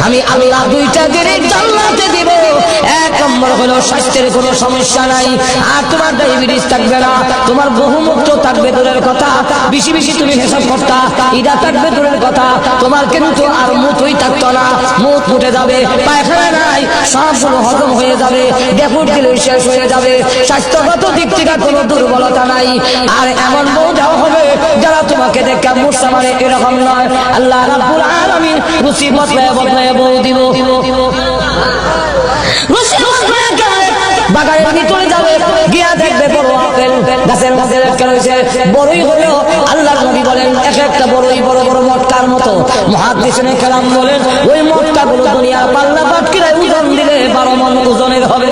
আমি আল্লাহ দুইটা জিনিস জান্নাতে দিব। এক নম্বর হলো স্বাস্থ্যের কোনো সমস্যা নাই, আর তোমার ডায়াবেটিস থাকবে না, তোমার বহুমূত্র থাকবে দূরের কথা, বেশি বেশি তুমি হিসাব করতা, ইডা থাকবে দূরের কথা, তোমার কিন্তু আর মুতই থাকতো না, মুত উঠে যাবে, পায়খানা নাই, সবগুলো হজম হয়ে যাবে, ডেপুট দিলে শেষ হয়ে যাবে, স্বাস্থ্যগত দিক থেকে কোনো দুর্বলতা নাই। আর এমন বউ দেওয়া হবে যারা তোমাকে দেখে মূর্ছা মারে এরকম নয়। আল্লাহ রাব্বুল আলামিন রুচি বদলায় বদলায় বউ দিব। বাগানের ভিতরে যাবে, গিয়া দেখবে বড় আপেল গাছের মধ্যে লটকে রয়েছে, বড়ই হলেও আল্লাহর নবী বলেন এক একটা বড়ই বড় বড় মটকার মতো। মুহাদ্দিসিনে কেরাম বলেন ওই মটকাগুলো দুনিয়ার পাল্লা পাটকিরায় ওজন দিলে 12 মণ ওজনের হবে।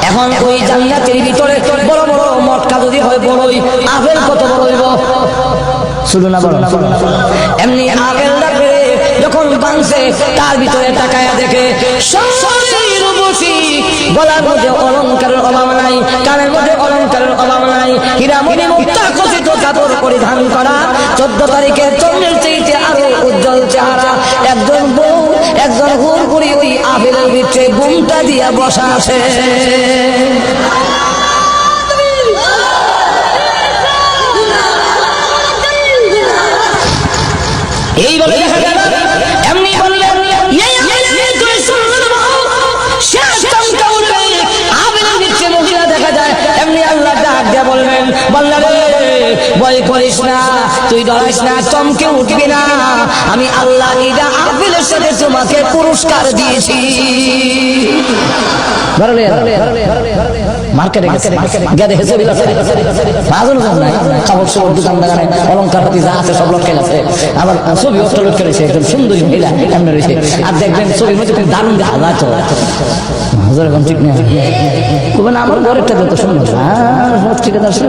এখন ওই জান্নাতের ভিতরে বড় বড় মটকা যদি হয় বড়ই, আপেল কত বড় হইব? শুধু না বড় এমনি আপেল রাখবে যখন বানছে তার ভিতরে তাকায়া দেখে গলার মধ্যে অলঙ্কারের অভাব নাই, কানের মধ্যে অলঙ্কারের অভাব নাই, হীরামণি মুক্তা খচিত কাপড় পরিধান করা, 14 তারিখের চন্দ্রের চাইতে আরো উজ্জ্বল চেহারা একজন বউ, একজন হুড়গুড়ি ওই আপেলের ভিতরে ঘুমটা দিয়া বসা আছে। এইভাবে দেখা গেল এমনি বললেন মহিলা দেখা যায় এমনি আল্লাহ ডাক দিয়ে বলবেন বললেন ভয় করিস না, তুই ডরাইস না, চমকে উঠবি না, আমি আল্লাহ ইদা আপেলের সাথে তোমাকে পুরস্কার দিয়েছি। মার্কেটে গেছে গেদে হেসে বিলাসে কাপড় সবর দোকান দেখানে অলঙ্কার পাতি যা আছে সব লটকে গেছে, আবার ছবি অস্ত্র লটকে রয়েছে, একজন সুন্দরী মহিলা এমনি রয়েছে, আর দেখবেন ছবির মধ্যে খুব দারুণ দেখা যায় তো ঠিক না আমার ঘরেরটা যত সুন্দর ঠিক আছে।